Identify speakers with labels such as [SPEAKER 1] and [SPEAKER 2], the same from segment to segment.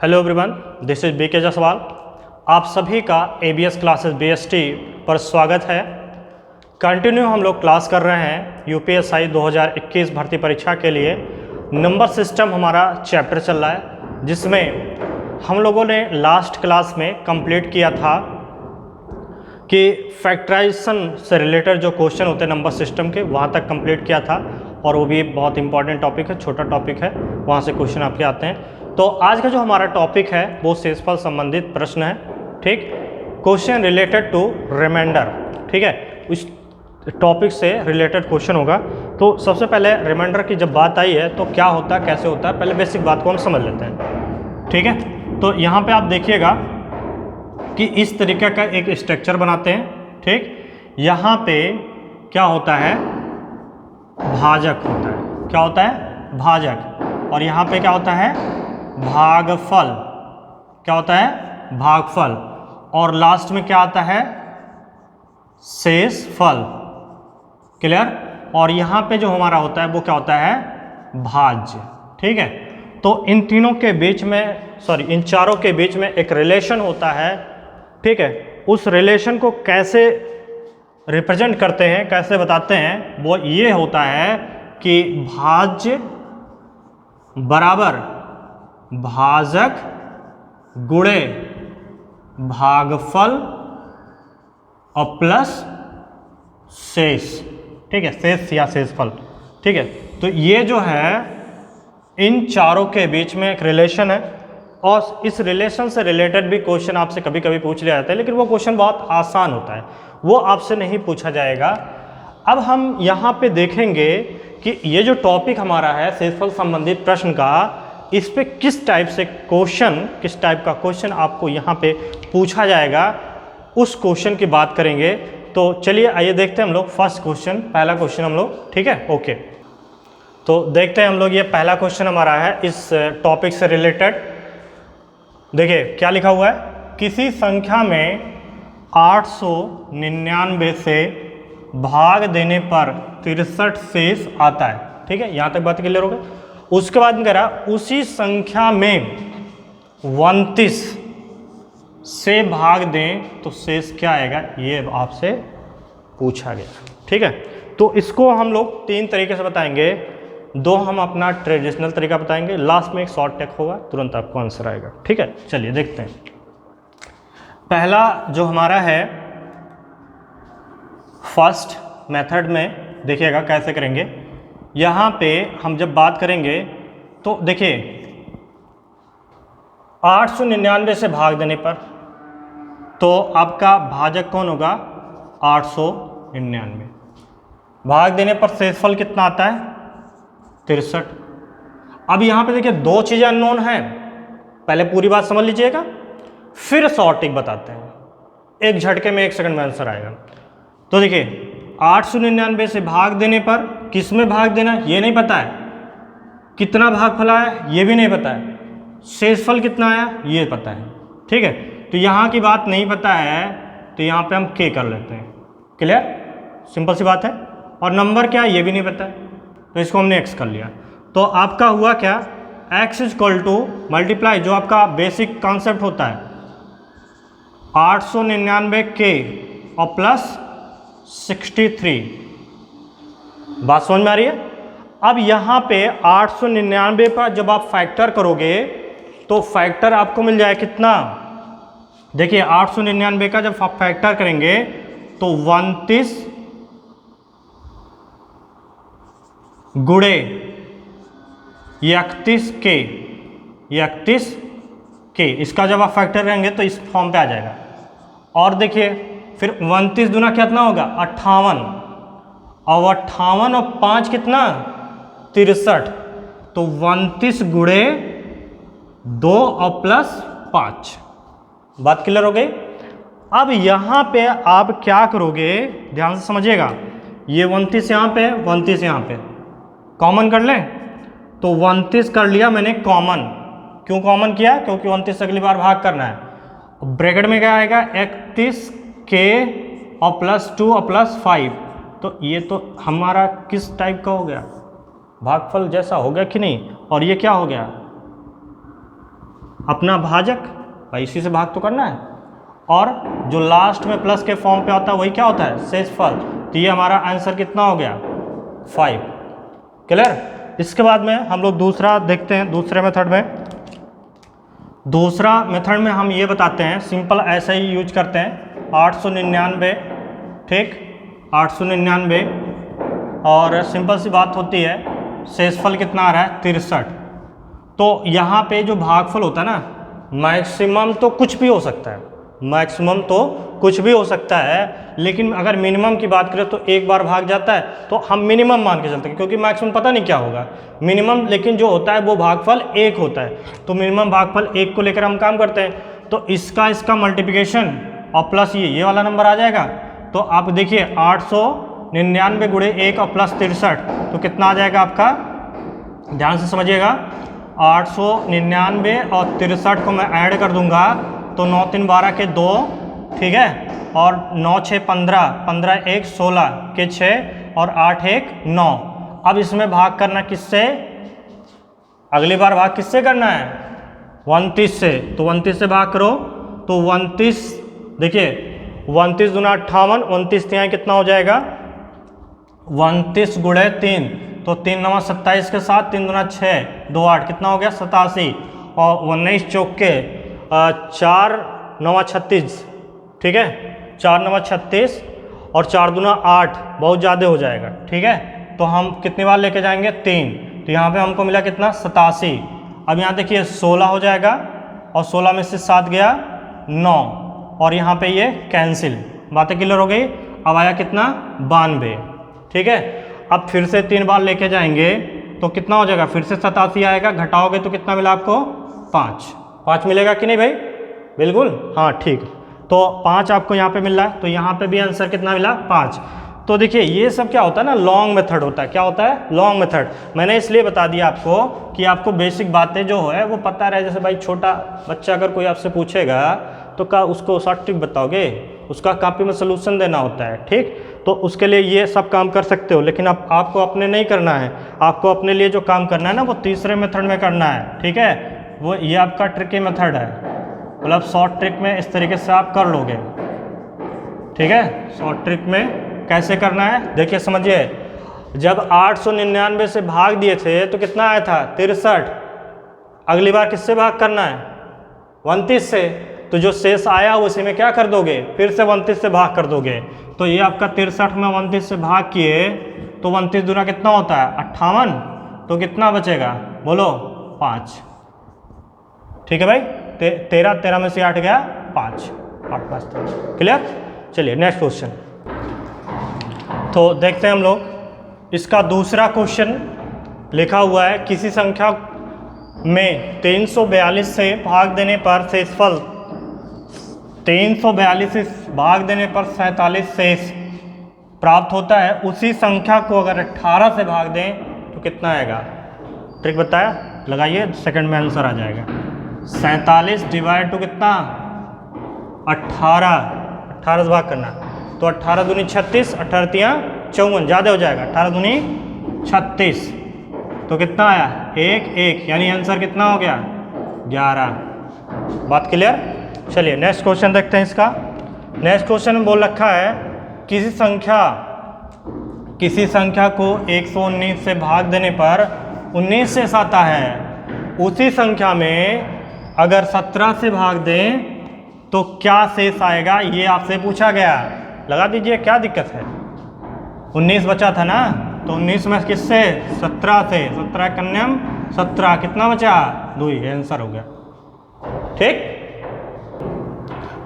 [SPEAKER 1] Hello everyone, this is BK Jaiswal. आप सभी का एबीएस क्लासेस बीएसटी पर स्वागत है। कंटिन्यू हम लोग क्लास कर रहे हैं यूपीएससी 2021 भर्ती परीक्षा के लिए। नंबर सिस्टम हमारा चैप्टर चल रहा है, जिसमें हम लोगों ने लास्ट क्लास में कंप्लीट किया था कि फैक्टराइजेशन से रिलेटेड जो क्वेश्चन होते हैं नंबर सिस्टम के, वहाँ तक कंप्लीट किया था। और वो भी बहुत इंपॉर्टेंट टॉपिक है, छोटा टॉपिक है, वहाँ से क्वेश्चन आपके आते हैं। तो आज का जो हमारा टॉपिक है वो शेषफल संबंधित प्रश्न है। ठीक, क्वेश्चन रिलेटेड टू रिमाइंडर। ठीक है, उस टॉपिक से रिलेटेड क्वेश्चन होगा। तो सबसे पहले रिमाइंडर की जब बात आई है तो क्या होता है, कैसे होता है, पहले बेसिक बात को हम समझ लेते हैं। ठीक है, तो यहाँ पे आप देखिएगा कि इस तरीके का एक स्ट्रक्चर बनाते हैं। ठीक, यहाँ पे क्या होता है, भाजक होता है। क्या होता है, भाजक। और यहाँ पे क्या होता है, भागफल। क्या होता है, भागफल। और लास्ट में क्या आता है, शेषफल। क्लियर। और यहाँ पे जो हमारा होता है वो क्या होता है, भाज्य। ठीक है, तो इन तीनों के बीच में, इन चारों के बीच में एक रिलेशन होता है। ठीक है, उस रिलेशन को कैसे रिप्रेजेंट करते हैं, कैसे बताते हैं, वो ये होता है कि भाज्य बराबर भाजक गुणे भागफल और प्लस शेष। ठीक है, शेष या शेषफल। ठीक है, तो ये जो है इन चारों के बीच में एक रिलेशन है। और इस रिलेशन से रिलेटेड भी क्वेश्चन आपसे कभी कभी पूछ लिया जाता है, लेकिन वो क्वेश्चन बहुत आसान होता है, वो आपसे नहीं पूछा जाएगा। अब हम यहाँ पे देखेंगे कि ये जो टॉपिक हमारा है शेषफल संबंधित प्रश्न का, इस पे किस टाइप से क्वेश्चन, किस टाइप का क्वेश्चन आपको यहाँ पे पूछा जाएगा, उस क्वेश्चन की बात करेंगे। तो चलिए आइए देखते हैं हम लोग फर्स्ट क्वेश्चन, पहला क्वेश्चन हम लोग। ठीक है, ओके, तो देखते हैं हम लोग। ये पहला क्वेश्चन हमारा है इस टॉपिक से रिलेटेड। देखिए क्या लिखा हुआ है, किसी संख्या में 899 से भाग देने पर 63 शेष आता है। ठीक है, यहाँ तक बात क्लियर हो गई। उसके बाद में कह रहा उसी संख्या में 29 से भाग दें तो शेष क्या आएगा, ये आपसे पूछा गया। ठीक है, तो इसको हम लोग तीन तरीके से बताएंगे। दो हम अपना ट्रेडिशनल तरीका बताएंगे, लास्ट में एक शॉर्ट टेक होगा, तुरंत आपको आंसर आएगा। ठीक है, चलिए देखते हैं। पहला जो हमारा है फर्स्ट मेथड में, देखिएगा कैसे करेंगे। यहाँ पे हम जब बात करेंगे तो देखिए 899 से भाग देने पर तो आपका भाजक कौन होगा, 899। भाग देने पर शेषफल कितना आता है, 63। अब यहाँ पे देखिए दो चीज़ें अननोन हैं, पहले पूरी बात समझ लीजिएगा, फिर शॉर्ट टिक बताते हैं। एक झटके में 1 सेकंड में आंसर आएगा। तो देखिए 899 से भाग देने पर किस में भाग देना ये नहीं पता है, कितना भागफल आया ये भी नहीं पता है, शेषफल कितना आया ये पता है। ठीक है, तो यहाँ की बात नहीं पता है तो यहाँ पे हम के कर लेते हैं। क्लियर, सिंपल सी बात है। और नंबर क्या है ये भी नहीं पता है, तो इसको हमने एक्स कर लिया। तो आपका हुआ क्या, x इक्वल टू मल्टीप्लाई, जो आपका बेसिक कॉन्सेप्ट होता है 899 के और प्लस 63। बात समझ में आ रही है। अब यहाँ पे 899 पर जब आप फैक्टर करोगे तो फैक्टर आपको मिल जाए कितना, देखिए 899 का जब आप फैक्टर करेंगे तो 29 गुणे 31 के, इसका जब आप फैक्टर करेंगे तो इस फॉर्म पे आ जाएगा। और देखिए फिर 29 दूना कितना होगा, 58, और 58 और 5 कितना, 63। तो 29 गुणे 2 और प्लस 5। बात क्लियर हो गई। अब यहाँ पे आप क्या करोगे, ध्यान से समझिएगा। ये 29 यहाँ पे, 29 यहाँ पे कॉमन कर लें, तो 29 कर लिया मैंने कॉमन। क्यों कॉमन किया, क्योंकि 29 अगली बार भाग करना है। ब्रैकेट में क्या आएगा, 31 के और प्लस 2 और प्लस 5। तो ये तो हमारा किस टाइप का हो गया, भागफल जैसा हो गया कि नहीं। और ये क्या हो गया, अपना भाजक, भाई इसी से भाग तो करना है, और जो लास्ट में प्लस के फॉर्म पे होता है वही क्या होता है, शेषफल। तो ये हमारा आंसर कितना हो गया, 5। क्लियर। इसके बाद में हम लोग दूसरा देखते हैं। दूसरे मेथड में हम ये बताते हैं, सिंपल ऐसे ही यूज करते हैं, 899, ठीक, 899, और सिंपल सी बात होती है, शेषफल कितना आ रहा है, 63। तो यहाँ पे जो भागफल होता है ना, मैक्सिमम तो कुछ भी हो सकता है, मैक्सिमम तो कुछ भी हो सकता है, लेकिन अगर मिनिमम की बात करें तो एक बार भाग जाता है, तो हम मिनिमम मान के चलते हैं, क्योंकि मैक्सिमम पता नहीं क्या होगा मिनिमम, लेकिन जो होता है वो भागफल 1 होता है। तो मिनिमम भागफल 1 को लेकर हम काम करते हैं। तो इसका मल्टीप्लिकेशन और प्लस ये वाला नंबर आ जाएगा। तो आप देखिए 899 गुणे 1 और प्लस 63, तो कितना आ जाएगा आपका, ध्यान से समझिएगा, 899 और 63 को मैं ऐड कर दूंगा तो 9 3 12 के 2, ठीक है, और 9 6 15, 15 1 16 के 6 और 8 1 9। अब इसमें भाग करना किससे, अगली बार भाग किससे करना है, 29 से। तो 29 से भाग करो तो 29, देखिए 29 दूना 58, 29 तिहाई कितना हो जाएगा, 29 गुणे 3, तो 3 9 27 के साथ 3 दूना 6, 2 8, कितना हो गया 87, और 19 चौक के 4 9 36, ठीक है, 4 9 36 और 4 दूना 8, बहुत ज़्यादा हो जाएगा, ठीक है। तो हम कितनी बार लेके जाएंगे, 3। तो यहाँ पे हमको मिला कितना, 87। अब यहाँ देखिए 16 हो जाएगा, और 16 में से 7 गया 9, और यहाँ पे ये कैंसिल, बातें क्लियर हो गई। अब आया कितना, 92, ठीक है। अब फिर से 3 बार लेके जाएंगे तो कितना हो जाएगा, फिर से 87 आएगा, घटाओगे तो कितना मिला आपको, 5 मिलेगा कि नहीं भाई, बिल्कुल, हाँ ठीक। तो 5 आपको यहाँ पे मिल रहा है, तो यहाँ पे भी आंसर कितना मिला, 5। तो देखिए ये सब क्या होता है ना, लॉन्ग मेथड होता है। क्या होता है, लॉन्ग मेथड। मैंने इसलिए बता दिया आपको कि आपको बेसिक बातें जो है वो पता रहे। जैसे भाई छोटा बच्चा अगर कोई आपसे पूछेगा तो क्या उसको शॉर्ट ट्रिक बताओगे, उसका कॉपी में सोल्यूशन देना होता है, ठीक। तो उसके लिए ये सब काम कर सकते हो, लेकिन अब आपको अपने नहीं करना है, आपको अपने लिए जो काम करना है ना वो तीसरे मेथड में करना है, ठीक है। वो ये आपका ट्रिकी मेथड है, मतलब शॉर्ट ट्रिक में इस तरीके से आप कर लोगे, ठीक है। शॉर्ट ट्रिक में कैसे करना है, देखिए समझिए। जब 899 से भाग दिए थे तो कितना आया था, 63। अगली बार किससे भाग करना है, 29 से। तो जो शेष आया उसी में क्या कर दोगे, फिर से 29 से भाग कर दोगे। तो ये आपका 63 में 29 से भाग किए तो 29 दूना कितना होता है, 58। तो कितना बचेगा, बोलो, 5, ठीक है भाई। 13 में से 8 गया 5, 8 5 क्लियर। चलिए नेक्स्ट क्वेश्चन। तो देखते हैं हम लोग, इसका दूसरा क्वेश्चन लिखा हुआ है, किसी संख्या में 342 से भाग देने पर शेषफल 342 से भाग देने पर 47 शेष प्राप्त होता है। उसी संख्या को अगर 18 से भाग दें तो कितना आएगा, ट्रिक बताया, लगाइए, सेकंड में आंसर आ जाएगा। 47 डिवाइड टू कितना, 18 से भाग करना, तो 18 दूनी 36, 18 तिया 54, ज़्यादा हो जाएगा, 18 दूनी 36, तो कितना आया, 1 1, यानी आंसर कितना हो गया, 11। बात क्लियर। चलिए नेक्स्ट क्वेश्चन देखते हैं। इसका नेक्स्ट क्वेश्चन में बोल रखा है, किसी संख्या को 119 से भाग देने पर 19 शेष आता है। उसी संख्या में अगर 17 से भाग दें तो क्या शेष आएगा, ये आपसे पूछा गया। लगा दीजिए, क्या दिक्कत है, 19 बचा था ना, तो 19 में किससे, 17 से, 17 कन्यम 17, कितना बचा, 2, आंसर हो गया, ठीक।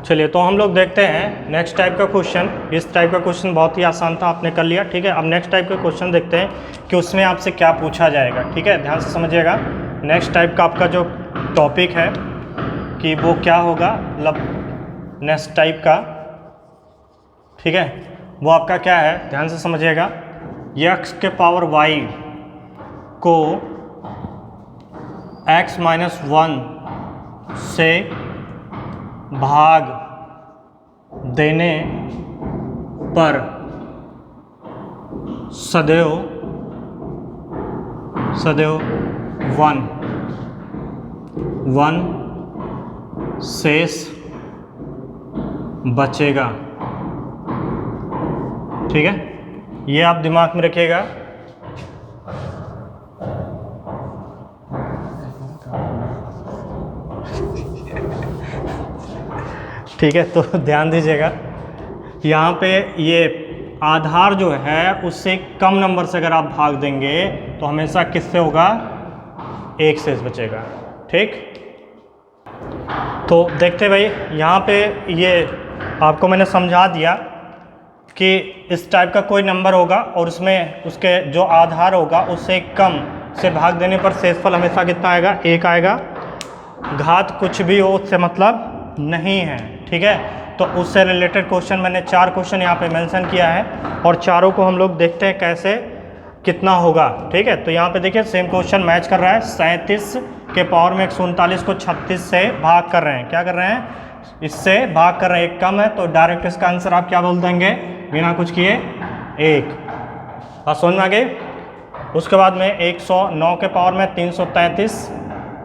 [SPEAKER 1] चलिए तो हम लोग देखते हैं नेक्स्ट टाइप का क्वेश्चन। इस टाइप का क्वेश्चन बहुत ही आसान था, आपने कर लिया, ठीक है। अब नेक्स्ट टाइप का क्वेश्चन देखते हैं कि उसमें आपसे क्या पूछा जाएगा, ठीक है, ध्यान से समझिएगा। नेक्स्ट टाइप का आपका जो टॉपिक है कि वो क्या होगा, मतलब नेक्स्ट टाइप का, ठीक है, वो आपका क्या है, ध्यान से समझिएगा। x के पावर y को x माइनस 1 से भाग देने पर सदैव 1 शेष बचेगा। ठीक है, ये आप दिमाग में रखिएगा। ठीक है, तो ध्यान दीजिएगा, यहाँ पे ये आधार जो है उससे कम नंबर से अगर आप भाग देंगे तो हमेशा किससे होगा, एक शेष बचेगा। ठीक, तो देखते भाई यहाँ पे ये आपको मैंने समझा दिया कि इस टाइप का कोई नंबर होगा और उसमें उसके जो आधार होगा उससे कम से भाग देने पर शेषफल हमेशा कितना आएगा, एक आएगा। घात कुछ भी हो उससे मतलब नहीं है। ठीक है, तो उससे रिलेटेड क्वेश्चन मैंने 4 क्वेश्चन यहाँ पे मेंशन किया है और चारों को हम लोग देखते हैं कैसे कितना होगा। ठीक है, तो यहाँ पे देखिए सेम क्वेश्चन मैच कर रहा है। 37 के पावर में 139 को 36 से भाग कर रहे हैं। क्या कर रहे हैं, इससे भाग कर रहे हैं, एक कम है तो डायरेक्ट इसका आंसर आप क्या बोल देंगे बिना कुछ किए, 1। बात समझ में आ गई। उसके बाद में 109 के पावर में 333,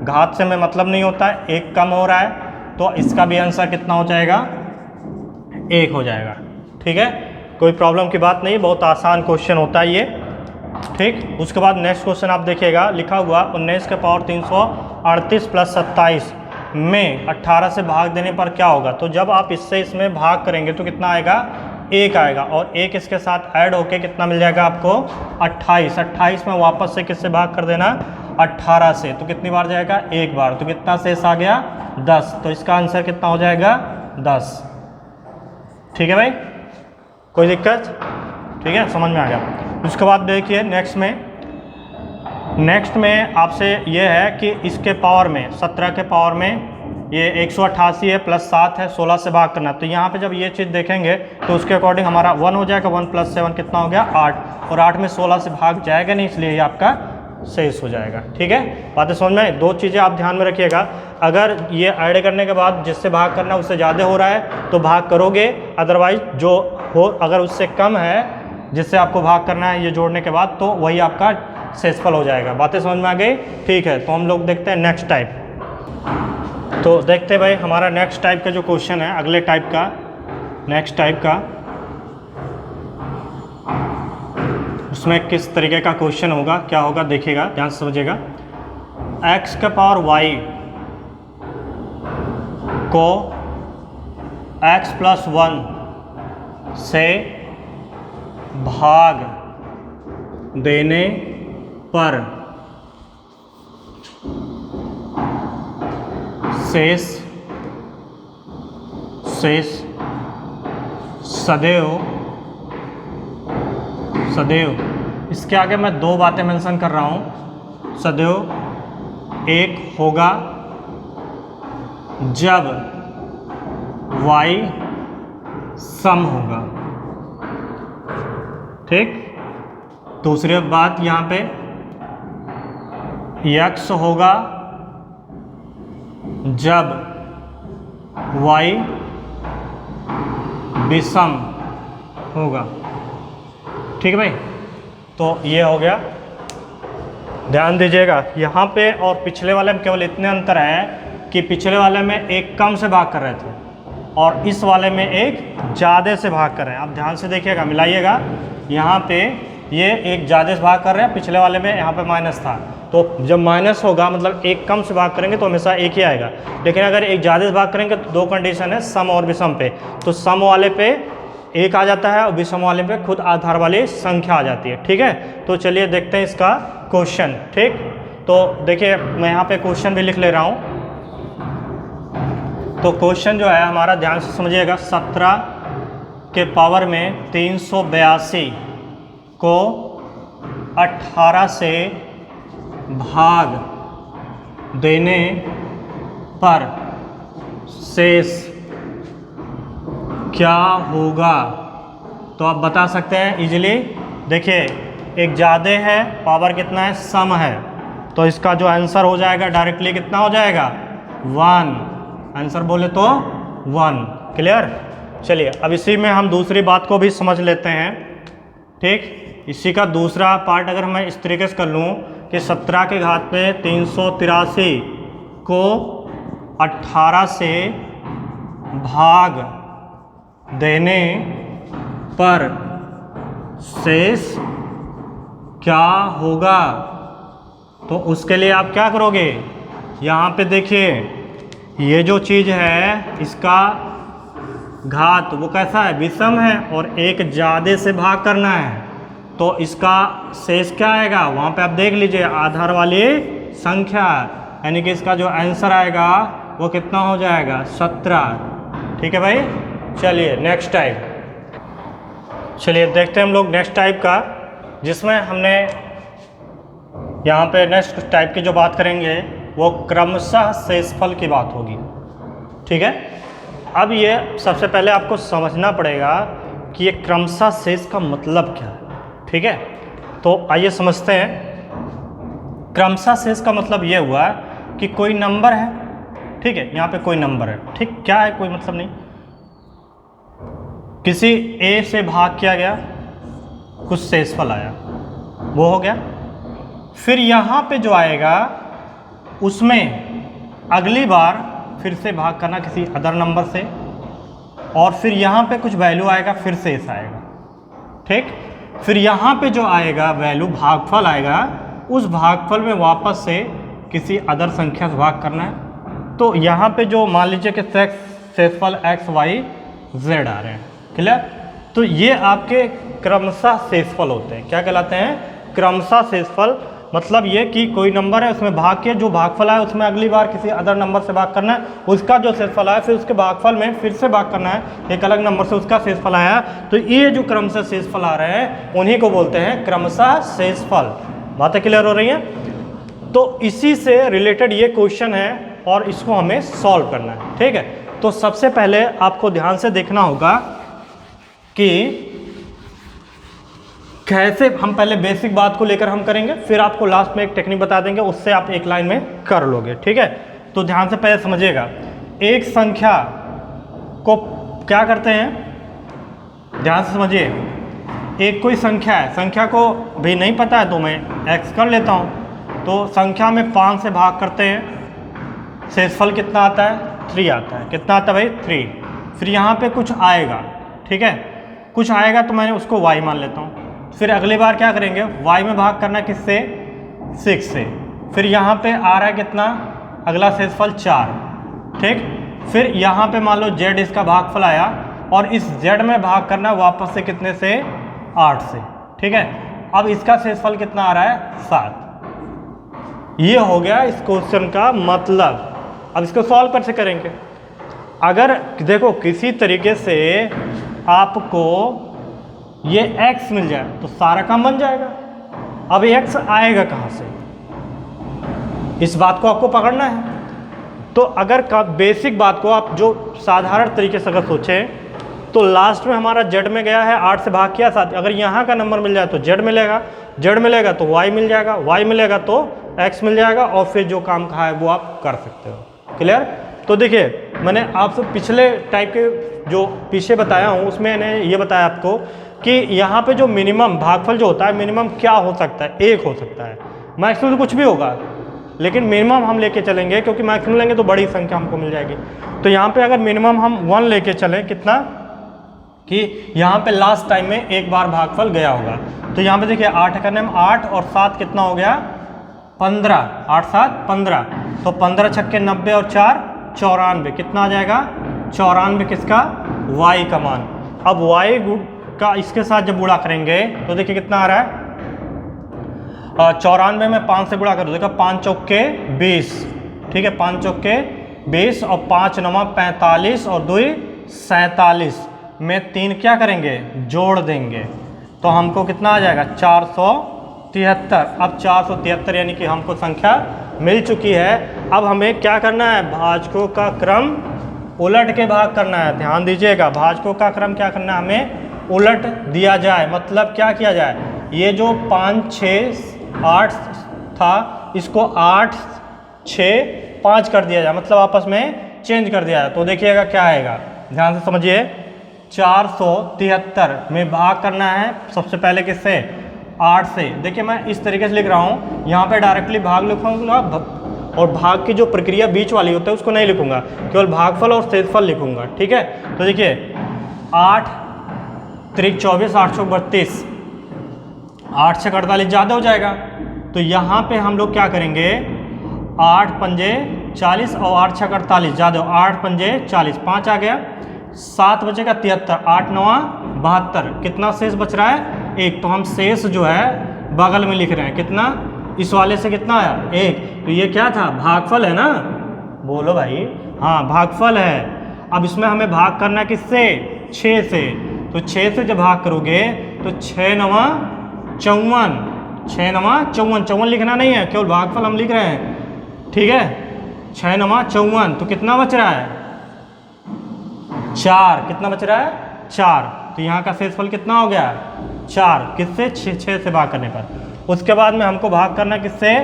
[SPEAKER 1] घात से में मतलब नहीं होता है, एक कम हो रहा है तो इसका भी आंसर कितना हो जाएगा, 1 हो जाएगा। ठीक है, कोई प्रॉब्लम की बात नहीं, बहुत आसान क्वेश्चन होता है ये। ठीक, उसके बाद नेक्स्ट क्वेश्चन आप देखिएगा, लिखा हुआ 19 के पावर 338 प्लस 27 में 18 से भाग देने पर क्या होगा। तो जब आप इससे इसमें भाग करेंगे तो कितना आएगा, 1 आएगा और 1 इसके साथ ऐड होके कितना मिल जाएगा आपको, 28। 28 में वापस से किससे भाग कर देना, 18 से, तो कितनी बार जाएगा, 1 बार, तो कितना शेष आ गया, 10। तो इसका आंसर कितना हो जाएगा, 10। ठीक है भाई, कोई दिक्कत, ठीक है, समझ में आ गया। उसके बाद देखिए नेक्स्ट में आपसे ये है कि इसके पावर में 17 के पावर में ये 188 है प्लस 7 है, 16 से भाग करना। तो यहाँ पे जब ये चीज़ देखेंगे तो उसके अकॉर्डिंग हमारा 1 हो जाएगा, 1 + 7 कितना हो गया, 8, और 8 में 16 से भाग जाएगा नहीं, इसलिए ये आपका शेष हो जाएगा। ठीक है, बातें समझ में। 2 चीज़ें आप ध्यान में रखिएगा, अगर ये ऐड करने के बाद जिससे भाग करना उससे ज़्यादा हो रहा है तो भाग करोगे, अदरवाइज जो हो अगर उससे कम है जिससे आपको भाग करना है ये जोड़ने के बाद, तो वही आपका शेषफल हो जाएगा। बातें समझ में आ गई। ठीक है, तो हम लोग देखते हैं नेक्स्ट टाइप। तो देखते हैं भाई हमारा नेक्स्ट टाइप का जो क्वेश्चन है, अगले टाइप का, नेक्स्ट टाइप का, उसमें किस तरीके का क्वेश्चन होगा, क्या होगा, देखिएगा, ध्यान से समझिएगा। x के पावर y को x + 1 से भाग देने पर शेष सदैव इसके आगे मैं 2 बातें मेंशन कर रहा हूँ। सदैव एक होगा जब y सम होगा। ठीक, दूसरी बात यहाँ पे x होगा जब y विषम होगा। ठीक है भाई, तो ये हो गया। ध्यान दीजिएगा यहाँ पे और पिछले वाले में केवल इतने अंतर है कि पिछले वाले में एक कम से भाग कर रहे थे और इस वाले में एक ज़्यादा से भाग कर रहे हैं। आप ध्यान से देखिएगा, मिलाइएगा, यहाँ पे ये एक ज़्यादा से भाग कर रहे हैं, पिछले वाले में यहाँ पे माइनस था, तो जब माइनस होगा मतलब एक कम से भाग करेंगे तो हमेशा एक ही आएगा। लेकिन अगर एक ज़्यादा से भाग करेंगे तो 2 कंडीशन है, सम और विषम पे। तो सम वाले पे 1 आ जाता है और विषम वाले पे खुद आधार वाली संख्या आ जाती है। ठीक है, तो चलिए देखते हैं इसका क्वेश्चन। ठीक, तो देखिए मैं यहाँ पे क्वेश्चन भी लिख ले रहा हूँ। तो क्वेश्चन जो है हमारा, ध्यान से समझिएगा, 17 के पावर में 382 को 18 से भाग देने पर शेष क्या होगा। तो आप बता सकते हैं इजीली। देखिए एक ज़्यादा है, पावर कितना है, सम है, तो इसका जो आंसर हो जाएगा डायरेक्टली कितना हो जाएगा, 1। आंसर बोले तो 1। क्लियर। चलिए अब इसी में हम दूसरी बात को भी समझ लेते हैं। ठीक, इसी का दूसरा पार्ट अगर मैं इस तरीके से कर लूँ कि 17 के घात में 383 को 18 से भाग देने पर शेष क्या होगा? तो उसके लिए आप क्या करोगे, यहाँ पे देखिए ये जो चीज़ है इसका घात वो कैसा है, विषम है, और एक ज़्यादा से भाग करना है, तो इसका शेष क्या आएगा, वहाँ पे आप देख लीजिए आधार वाली संख्या, यानी कि इसका जो आंसर आएगा वो कितना हो जाएगा, 17। ठीक है भाई, चलिए नेक्स्ट टाइप, चलिए देखते हैं हम लोग नेक्स्ट टाइप का, जिसमें हमने यहाँ पे नेक्स्ट टाइप की जो बात करेंगे वो क्रमशः शेषफल की बात होगी। ठीक है, अब ये सबसे पहले आपको समझना पड़ेगा कि ये क्रमशः शेष का मतलब क्या है। ठीक है, तो आइए समझते हैं। क्रमशः शेष का मतलब ये हुआ कि कोई नंबर है, ठीक है, यहाँ पे कोई नंबर है, ठीक, क्या है, कोई मतलब नहीं, किसी ए से भाग किया गया, कुछ शेषफल आया, वो हो गया। फिर यहाँ पे जो आएगा उसमें अगली बार फिर से भाग करना किसी अदर नंबर से, और फिर यहाँ पे कुछ वैल्यू आएगा, फिर शेष आएगा। ठीक, फिर यहाँ पे जो आएगा वैल्यू भागफल आएगा, उस भागफल में वापस से किसी अदर संख्या से भाग करना है। तो यहाँ पे जो मान लीजिए कि शेषफल x y z आ रहे हैं, क्लियर, तो ये आपके क्रमशः शेषफल होते हैं। क्या कहलाते हैं, क्रमशः शेषफल। मतलब ये कि कोई नंबर है उसमें भाग के जो भागफल आया उसमें अगली बार किसी अदर नंबर से भाग करना है, उसका जो शेषफल आया फिर उसके भागफल में फिर से भाग करना है, एक अलग नंबर से उसका शेषफल आया। तो ये जो क्रमशः शेषफल आ रहे हैं उन्हीं को बोलते हैं क्रमशः शेषफल। बातें क्लियर हो रही हैं? तो इसी से रिलेटेड ये क्वेश्चन है और इसको हमें सॉल्व करना है। ठीक है, तो सबसे पहले आपको ध्यान से देखना होगा कि कैसे, हम पहले बेसिक बात को लेकर हम करेंगे, फिर आपको लास्ट में एक टेक्निक बता देंगे, उससे आप एक लाइन में कर लोगे। ठीक है, तो ध्यान से पहले समझिएगा। एक संख्या को क्या करते हैं, ध्यान से समझिए। एक कोई संख्या है, संख्या को भी नहीं पता है तो मैं x कर लेता हूँ, तो संख्या में 5 से भाग करते हैं, शेषफल कितना आता है, 3 आता है। कितना आता है भाई, 3। फिर यहाँ पे कुछ आएगा, ठीक है, कुछ आएगा तो मैंने उसको y मान लेता हूँ। फिर अगली बार क्या करेंगे, y में भाग करना किससे, 6 से। फिर यहाँ पे आ रहा है कितना, अगला शेषफल 4। ठीक, फिर यहाँ पे मान लो z इसका भागफल आया, और इस z में भाग करना वापस से कितने से, 8 से। ठीक है, अब इसका शेषफल कितना आ रहा है, 7। ये हो गया इस क्वेश्चन का मतलब। अब इसको सॉल्व कैसे करेंगे, अगर देखो किसी तरीके से आपको ये x मिल जाए तो सारा काम बन जाएगा। अब x आएगा कहाँ से, इस बात को आपको पकड़ना है। तो अगर का बेसिक बात को आप जो साधारण तरीके से अगर सोचें तो लास्ट में हमारा z में गया है, 8 से भाग किया 7, अगर यहाँ का नंबर मिल जाए तो z मिलेगा, z मिलेगा तो y मिल जाएगा, y मिलेगा तो x मिल जाएगा, और फिर जो काम कहा है वो आप कर सकते हो। क्लियर? तो देखिए मैंने आपसे पिछले टाइप के जो पीछे बताया हूँ उसमें मैंने ये बताया आपको कि यहाँ पे जो मिनिमम भागफल जो होता है, मिनिमम क्या हो सकता है, 1 हो सकता है, मैक्सिमम तो कुछ भी होगा, लेकिन मिनिमम हम लेके चलेंगे क्योंकि मैक्सिमम लेंगे तो बड़ी संख्या हमको मिल जाएगी। तो यहाँ पे अगर मिनिमम हम 1 लेके चलें, कितना कि यहाँ पे लास्ट टाइम में एक बार भागफल गया होगा, तो यहाँ पे देखिए 8 करने में 8 और 7 कितना हो गया, 15, 8 7 15, तो 15 छक्के 90 और 4 94, कितना आ जाएगा, 94 किसका, y का मान। अब y का इसके साथ जब गुणा करेंगे तो देखिए कितना आ रहा है, 94 में 5 से गुणा कर दो, देखा 5 चौके 20, ठीक है, 5 चौके 20 और 5 9 45 और 2 47 में 3 क्या करेंगे, जोड़ देंगे, तो हमको कितना आ जाएगा, 473। अब 473 यानी कि हमको संख्या मिल चुकी है। अब हमें क्या करना है, भाजकों का क्रम उलट के भाग करना है। ध्यान दीजिएगा, भाजकों का क्रम क्या करना है, हमें उलट दिया जाए। मतलब क्या किया जाए, ये जो 5 6 8 था इसको 8 6 5 कर दिया जाए, मतलब आपस में चेंज कर दिया जाए। तो देखिएगा क्या आएगा, ध्यान से समझिए। 473 में भाग करना है सबसे पहले किससे, 8 से। देखिए मैं इस तरीके से लिख रहा हूँ, यहाँ पे डायरेक्टली भाग लिखूँगा और भाग की जो प्रक्रिया बीच वाली होता है उसको नहीं लिखूंगा, केवल भागफल और शेषफल लिखूंगा। ठीक है, तो देखिए 8 त्रिक 24, 8 चौक 32, 8 छक 48 ज़्यादा हो जाएगा। तो यहाँ पे हम लोग क्या करेंगे, 8 पंजे 40 और 8 छक 48 ज़्यादा, 8 पंजे 40, 5 आ गया, 7 बचेगा 73, 8 नवा 72, कितना शेष बच रहा है 1। तो हम शेष जो है बगल में लिख रहे हैं, कितना, इस वाले से कितना आया 1। तो ये क्या था, भागफल है ना, बोलो भाई, हाँ भागफल है। अब इसमें हमें भाग करना है किससे, 6 से। तो 6 से जब भाग करोगे तो 6 नवा 54, 6 नवा 54, 54 लिखना नहीं है, केवल भागफल हम लिख रहे हैं। ठीक है, 6 नवा 54, तो कितना बच रहा है 4, कितना बच रहा है 4। तो यहाँ का शेषफल कितना हो गया 4, किससे, 6 से भाग करने पर। उसके बाद में हमको भाग करना किससे,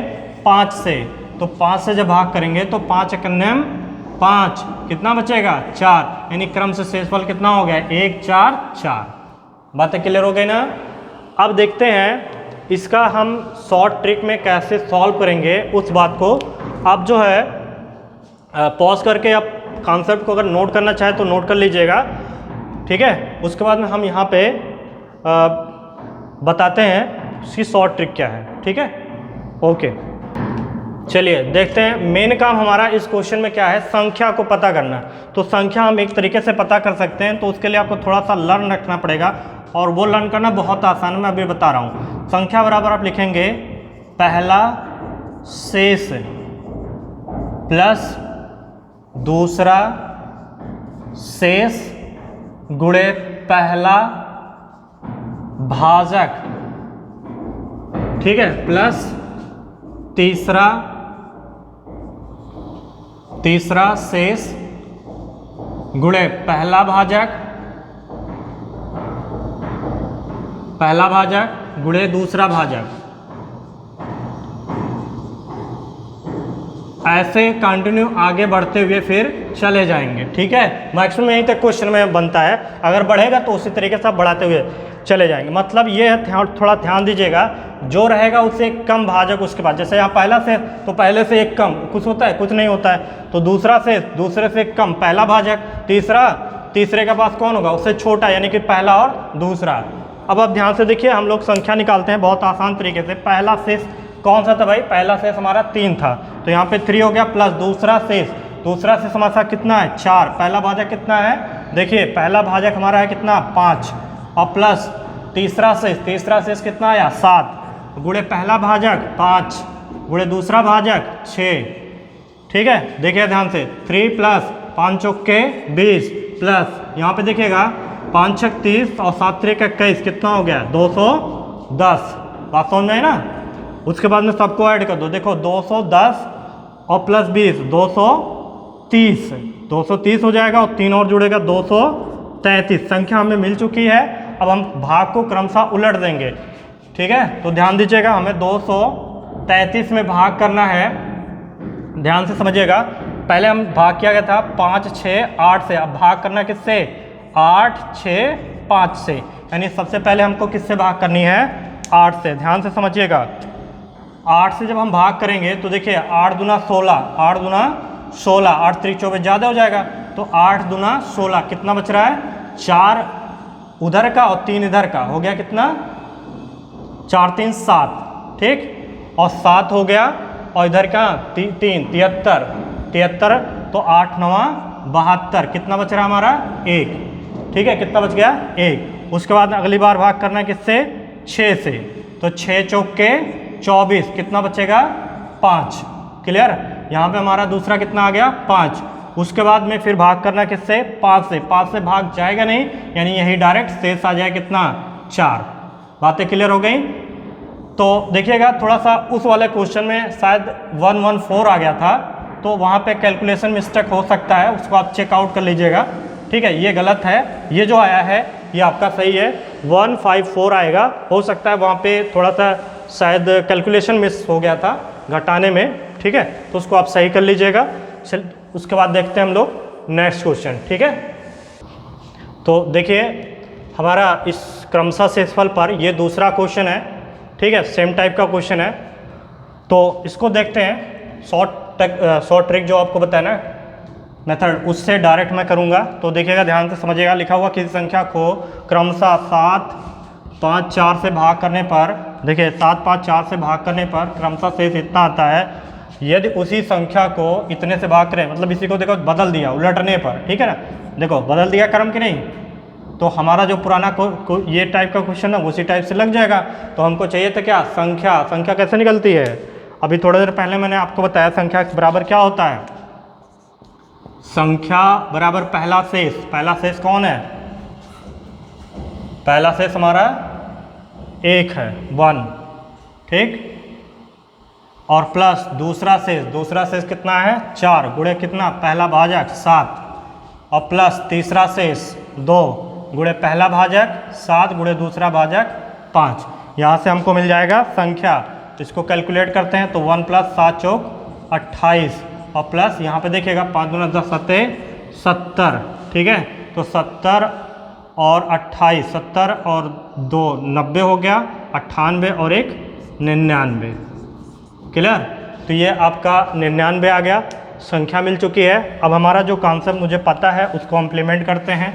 [SPEAKER 1] 5 से। तो 5 से जब भाग करेंगे तो 5 एकन्यम 5, कितना बचेगा 4, यानी क्रम से शेषफल कितना हो गया 1 4 4। बातें क्लियर हो गई ना। अब देखते हैं इसका हम शॉर्ट ट्रिक में कैसे सॉल्व करेंगे उस बात को। आप जो है पॉज करके आप कॉन्सेप्ट को अगर नोट करना चाहे तो नोट कर लीजिएगा। ठीक है, उसके बाद में हम यहाँ पे बताते हैं उसकी शॉर्ट ट्रिक क्या है। ठीक है, ओके, चलिए देखते हैं। मेन काम हमारा इस क्वेश्चन में क्या है, संख्या को पता करना। तो संख्या हम एक तरीके से पता कर सकते हैं, तो उसके लिए आपको थोड़ा सा लर्न रखना पड़ेगा, और वो लर्न करना बहुत आसान है, मैं अभी बता रहा हूँ। संख्या बराबर आप लिखेंगे पहला शेष प्लस दूसरा शेष गुणे पहला भाजक, ठीक है, प्लस तीसरा शेष गुणे पहला भाजक गुणे दूसरा भाजक। ऐसे कंटिन्यू आगे बढ़ते हुए फिर चले जाएंगे। ठीक है, मैक्सिमम यहीं तक क्वेश्चन में बनता है, अगर बढ़ेगा तो उसी तरीके से आप बढ़ाते हुए चले जाएंगे। मतलब ये है, थोड़ा ध्यान दीजिएगा, जो रहेगा उससे एक कम भाजक उसके बाद। जैसे यहाँ पहला से, तो पहले से एक कम कुछ होता है, कुछ नहीं होता है। तो दूसरा से, दूसरे से एक कम पहला भाजक, तीसरे के पास कौन होगा, उससे छोटा, यानी कि पहला और दूसरा। अब आप ध्यान से देखिए, हम लोग संख्या निकालते हैं बहुत आसान तरीके से। पहला शेष कौन सा था भाई, पहला शेष हमारा 3 था, तो यहाँ पे 3 हो गया, प्लस दूसरा शेष हमारे साथ कितना है 4। पहला भाजक कितना है, देखिए पहला भाजक हमारा है कितना 5, और प्लस तीसरा शेष कितना आया 7, गुणे पहला भाजक 5 गुणे दूसरा भाजक 6। ठीक है, देखिए ध्यान से, 3 प्लस 5 चौके 20, प्लस यहाँ पे देखिएगा 5 छक 30 और 7 त्रिक 21, कितना हो गया 210। बात समझ में आई ना। उसके बाद में सबको ऐड कर दो, देखो 210 और प्लस 20 230 हो जाएगा, और 3 और जुड़ेगा 233। संख्या हमें मिल चुकी है। अब हम भाग को क्रमशः उलट देंगे। ठीक है, तो ध्यान दीजिएगा, हमें 233 में भाग करना है। ध्यान से समझिएगा, पहले हम भाग किया गया था 5 6 8 से, अब भाग करना किससे 8 6 5 से, यानी सबसे पहले हमको किससे भाग करनी है 8 से। ध्यान से समझिएगा, 8 से जब हम भाग करेंगे तो देखिए 8 दूना 16, 8 दूना 16, 8 त्रिक 24 ज़्यादा हो जाएगा, तो 8 दूना 16, कितना बच रहा है 4 उधर का और 3 इधर का, हो गया कितना 4 3 7, ठीक, और 7 हो गया, और इधर का 3 73, तो 8 9 72, कितना बच रहा हमारा 1। ठीक है, कितना बच गया 1। उसके बाद अगली बार भाग करना है किससे 6 से, तो 6 चौके 24, कितना बचेगा 5। क्लियर, यहाँ पे हमारा दूसरा कितना आ गया 5। उसके बाद में फिर भाग करना किससे 5 से, 5 से भाग जाएगा नहीं, यानी यही डायरेक्ट शेष आ जाए कितना 4। बातें क्लियर हो गई। तो देखिएगा थोड़ा सा उस वाले क्वेश्चन में शायद 114 आ गया था, तो वहाँ पे कैलकुलेशन मिस्टेक हो सकता है, उसको आप चेकआउट कर लीजिएगा। ठीक है, ये गलत है, ये जो आया है ये आपका सही है, 154 आएगा। हो सकता है वहाँ पे थोड़ा सा शायद कैलकुलेशन मिस हो गया था घटाने में। ठीक है, तो उसको आप सही कर लीजिएगा। चल, उसके बाद देखते हैं हम लोग नेक्स्ट क्वेश्चन। ठीक है, तो देखिए हमारा इस क्रमशः शेषफल पर ये दूसरा क्वेश्चन है। ठीक है, सेम टाइप का क्वेश्चन है, तो इसको देखते हैं। शॉर्ट शॉर्ट ट्रिक जो आपको बताया ना मेथड, उससे डायरेक्ट मैं करूँगा। तो देखिएगा, ध्यान से समझिएगा। लिखा हुआ किसी संख्या को क्रमशः 7, 5, 4 से भाग करने पर, देखिए 7, 5, 4 से भाग करने पर क्रमशः शेष इतना आता है। यदि उसी संख्या को इतने से भाग करें, मतलब इसी को देखो बदल दिया उलटने पर, ठीक है ना, देखो बदल दिया क्रम कि नहीं, तो हमारा जो पुराना ये टाइप का क्वेश्चन है उसी टाइप से लग जाएगा। तो हमको चाहिए था क्या, संख्या। संख्या कैसे निकलती है, अभी थोड़ी देर पहले मैंने आपको बताया। संख्या बराबर क्या होता है, संख्या बराबर पहला शेष। पहला शेष कौन है, पहला शेष हमारा 1 है, 1, ठीक, और प्लस दूसरा शेष। दूसरा शेष कितना है, 4 गुणे कितना, पहला भाजक 7, और प्लस तीसरा शेष 2 गुणे पहला भाजक 7 गुणे दूसरा भाजक 5। यहाँ से हमको मिल जाएगा संख्या। इसको कैलकुलेट करते हैं तो 1 + 7 = 28, और प्लस यहाँ पे देखिएगा 5 × 10 = 70, ठीक है। तो 70 और 28, 70 और 2 90 हो गया, 98 और 1 99। क्लियर। तो ये आपका 99 आ गया, संख्या मिल चुकी है। अब हमारा जो कॉन्सेप्ट मुझे पता है उसको इम्प्लीमेंट करते हैं।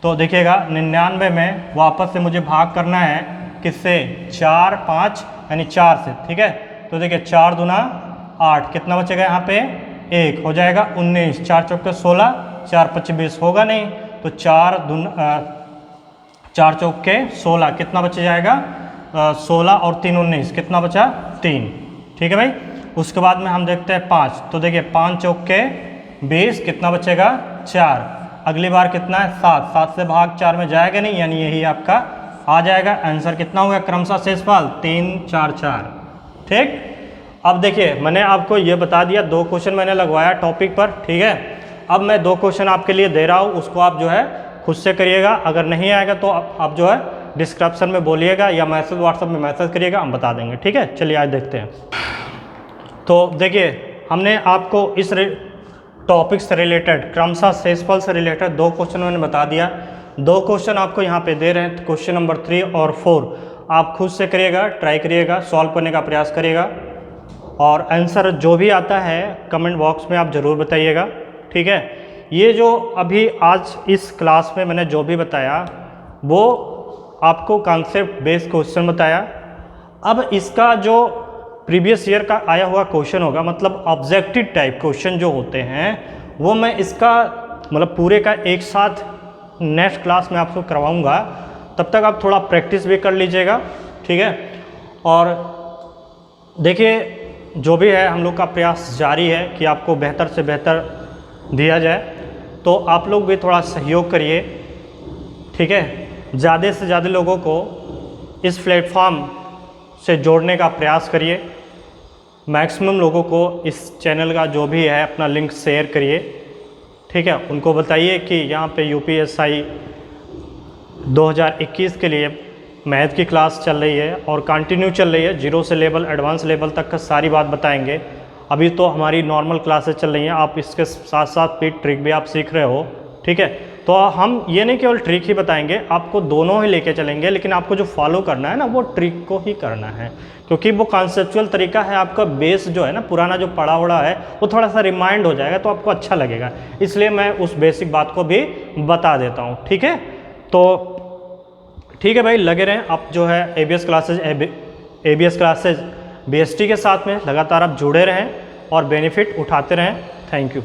[SPEAKER 1] तो देखिएगा 99 में वापस से मुझे भाग करना है किससे, 4, 5 यानी 4 से, ठीक है। तो देखिए 4 दूना 8, कितना बचेगा यहाँ पे, 1 हो जाएगा 19, 4 चौके 16, 4 × 5 = 20 होगा नहीं, तो 4 चौके 16, कितना बच जाएगा, 16 और 3 19, कितना बचा, 3, ठीक है भाई। उसके बाद में हम देखते हैं 5, तो देखिए 5 चौके 20, कितना बचेगा, 4। अगली बार कितना है, 7, 7 से भाग 4 में जाएगा नहीं, यानी यही आपका आ जाएगा। आंसर कितना होगा, क्रमशः शेषफल 3, 4, 4, ठीक। अब देखिए मैंने आपको ये बता दिया, 2 क्वेश्चन मैंने लगवाया टॉपिक पर, ठीक है। अब मैं 2 क्वेश्चन आपके लिए दे रहा हूँ, उसको आप जो है खुद से करिएगा। अगर नहीं आएगा तो आप जो है डिस्क्रिप्शन में बोलिएगा या मैसेज व्हाट्सएप में मैसेज करिएगा, हम बता देंगे, ठीक है। चलिए आज देखते हैं। तो देखिए हमने आपको इस टॉपिक से रिलेटेड, क्रमशः शेषफल से रिलेटेड 2 क्वेश्चन मैंने बता दिया। 2 क्वेश्चन आपको यहाँ पे दे रहे हैं, क्वेश्चन नंबर 3 और 4 आप खुद से करिएगा, ट्राई करिएगा, सॉल्व करने का प्रयास करिएगा, और आंसर जो भी आता है कमेंट बॉक्स में आप ज़रूर बताइएगा, ठीक है। ये जो अभी आज इस क्लास में मैंने जो भी बताया वो आपको कॉन्सेप्ट बेस्ड क्वेश्चन बताया। अब इसका जो प्रीवियस ईयर का आया हुआ क्वेश्चन होगा, मतलब ऑब्जेक्टिव टाइप क्वेश्चन जो होते हैं, वो मैं इसका मतलब पूरे का एक साथ नेक्स्ट क्लास में आपको करवाऊंगा। तब तक आप थोड़ा प्रैक्टिस भी कर लीजिएगा, ठीक है। और देखिए जो भी है हम लोग का प्रयास जारी है कि आपको बेहतर से बेहतर दिया जाए, तो आप लोग भी थोड़ा सहयोग करिए, ठीक है। ज़्यादा से ज़्यादा लोगों को इस प्लेटफॉर्म से जोड़ने का प्रयास करिए। मैक्सिमम लोगों को इस चैनल का जो भी है अपना लिंक शेयर करिए, ठीक है। उनको बताइए कि यहाँ पे यूपीएसआई 2021 के लिए मैथ की क्लास चल रही है और कंटिन्यू चल रही है, 0 से लेवल एडवांस लेवल तक का सारी बात बताएंगे। अभी तो हमारी नॉर्मल क्लासेस चल रही हैं, आप इसके साथ साथ भी ट्रिक भी आप सीख रहे हो, ठीक है। तो हम ये नहीं केवल ट्रिक ही बताएंगे, आपको दोनों ही लेके चलेंगे, लेकिन आपको जो फॉलो करना है ना वो ट्रिक को ही करना है, क्योंकि वो कॉन्सेप्चुअल तरीका है। आपका बेस जो है ना पुराना जो पढ़ा उड़ा है वो थोड़ा सा रिमाइंड हो जाएगा, तो आपको अच्छा लगेगा, इसलिए मैं उस बेसिक बात को भी बता देता हूँ, ठीक है। तो ठीक है भाई, लगे रहें आप जो है एबीएस क्लासेज बीएसटी के साथ में लगातार आप जुड़े रहें और बेनिफिट उठाते रहें। Thank you.